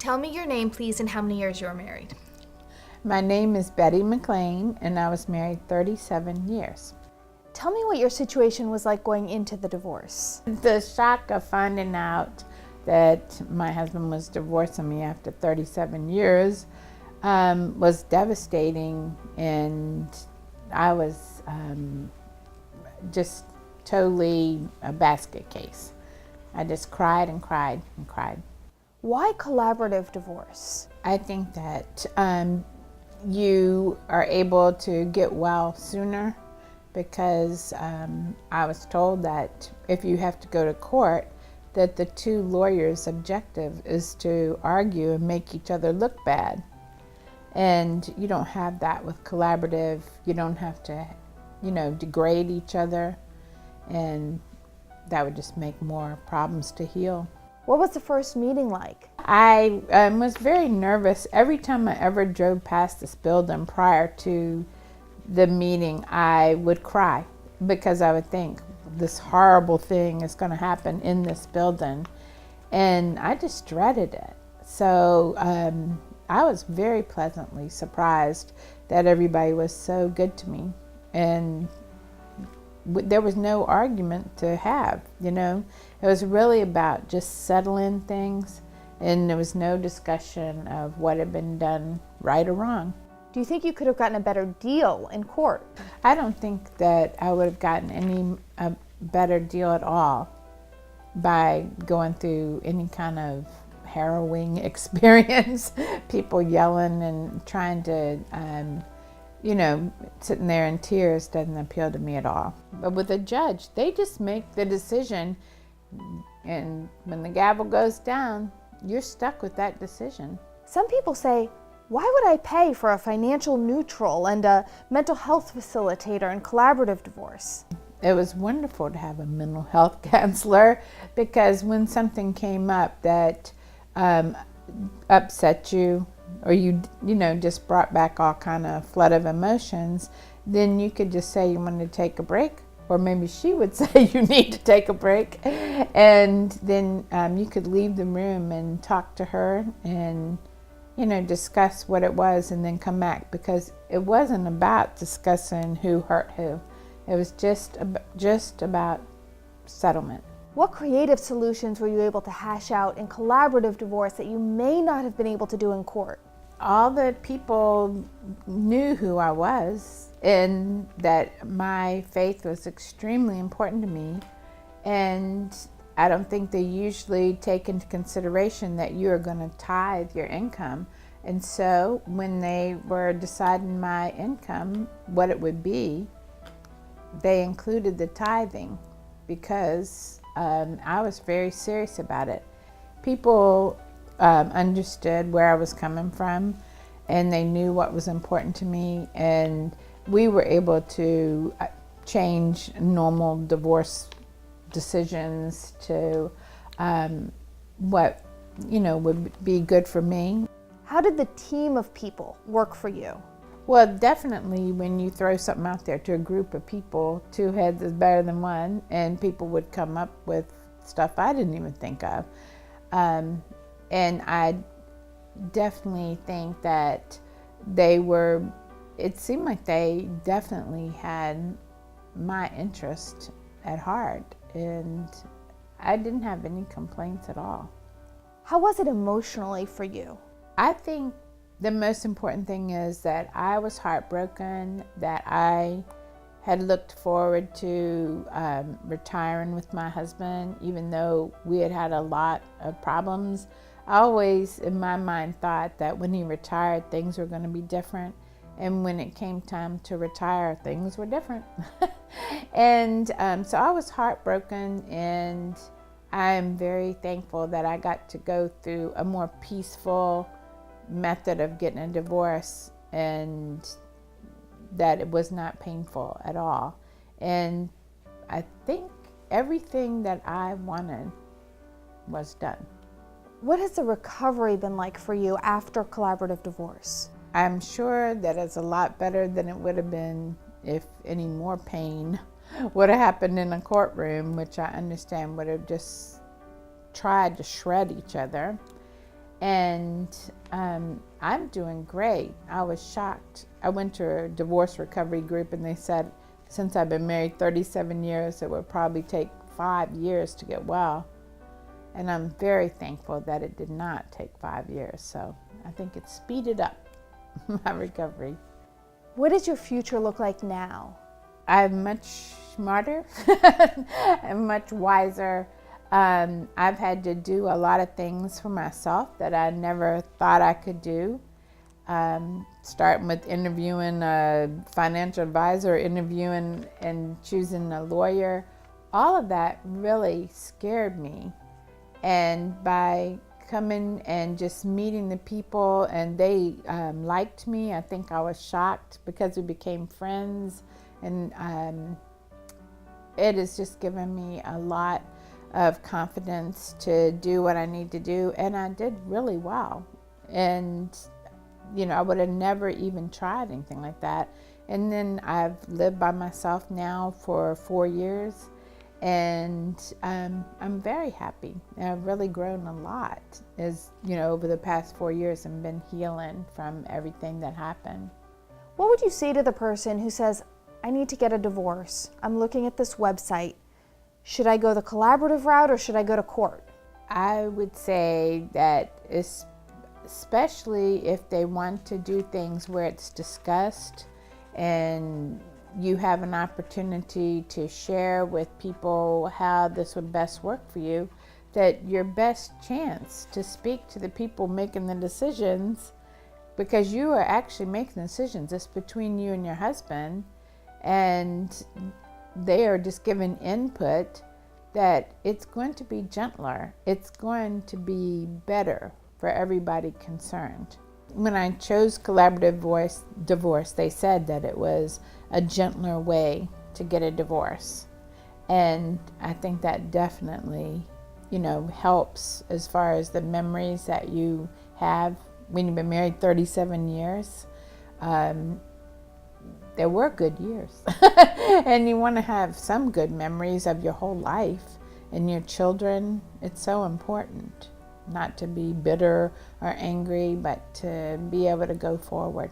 Tell me your name, please, and how many years you were married. My name is Betty McLean, and I was married 37 years. Tell me what your situation was like going into the divorce. The shock of finding out that my husband was divorcing me after 37 years was devastating, and I was just totally a basket case. I just cried and cried and cried. Why collaborative divorce? I think that you are able to get well sooner because I was told that if you have to go to court, that the two lawyers' objective is to argue and make each other look bad. And you don't have that with collaborative. You don't have to, degrade each other, and that would just make more problems to heal. What was the first meeting like? I was very nervous. Every time I ever drove past this building prior to the meeting, I would cry because I would think this horrible thing is going to happen in this building, and I just dreaded it. So I was very pleasantly surprised that everybody was so good to me, and there was no argument to have, It was really about just settling things, and there was no discussion of what had been done right or wrong. Do you think you could have gotten a better deal in court? I don't think that I would have gotten a better deal at all by going through any kind of harrowing experience. People yelling and trying to, sitting there in tears doesn't appeal to me at all. But with a judge, they just make the decision, and when the gavel goes down, you're stuck with that decision. Some people say, why would I pay for a financial neutral and a mental health facilitator in collaborative divorce? It was wonderful to have a mental health counselor, because when something came up that upset you, or you just brought back all kind of flood of emotions, then you could just say you wanted to take a break, or maybe she would say you need to take a break, and then you could leave the room and talk to her and discuss what it was, and then come back, because it wasn't about discussing who hurt who. It was just about settlement. What creative solutions were you able to hash out in collaborative divorce that you may not have been able to do in court? All the people knew who I was, and that my faith was extremely important to me, and I don't think they usually take into consideration that you are going to tithe your income. And so when they were deciding my income, what it would be, they included the tithing, because I was very serious about it. People understood where I was coming from, and they knew what was important to me, and we were able to change normal divorce decisions to what would be good for me. How did the team of people work for you? Well, definitely when you throw something out there to a group of people, two heads is better than one, and people would come up with stuff I didn't even think of. And I definitely think that it seemed like they definitely had my interest at heart, and I didn't have any complaints at all. How was it emotionally for you? I think the most important thing is that I was heartbroken, that I had looked forward to retiring with my husband, even though we had had a lot of problems. I always, in my mind, thought that when he retired, things were going to be different. And when it came time to retire, things were different. And so I was heartbroken, and I'm very thankful that I got to go through a more peaceful method of getting a divorce, and that it was not painful at all. And I think everything that I wanted was done. What has the recovery been like for you after collaborative divorce? I'm sure that it's a lot better than it would have been if any more pain would have happened in a courtroom, which I understand would have just tried to shred each other. And I'm doing great. I was shocked. I went to a divorce recovery group and they said, since I've been married 37 years, it would probably take 5 years to get well. And I'm very thankful that it did not take 5 years. So I think it speeded up my recovery. What does your future look like now? I'm much smarter and much wiser. I've had to do a lot of things for myself that I never thought I could do. Starting with interviewing a financial advisor, interviewing and choosing a lawyer. All of that really scared me. And by coming and just meeting the people and they liked me, I think I was shocked because we became friends. And it has just given me a lot of confidence to do what I need to do, and I did really well. And I would have never even tried anything like that. And then I've lived by myself now for 4 years, and I'm very happy. And I've really grown a lot over the past 4 years and been healing from everything that happened. What would you say to the person who says, I need to get a divorce. I'm looking at this website. Should I go the collaborative route or should I go to court? I would say that especially if they want to do things where it's discussed and you have an opportunity to share with people how this would best work for you, that your best chance to speak to the people making the decisions, because you are actually making decisions. It's between you and your husband, and they are just giving input, that it's going to be gentler. It's going to be better for everybody concerned. When I chose collaborative divorce, they said that it was a gentler way to get a divorce. And I think that definitely, helps as far as the memories that you have when you've been married 37 years. There were good years. And you want to have some good memories of your whole life and your children. It's so important not to be bitter or angry, but to be able to go forward.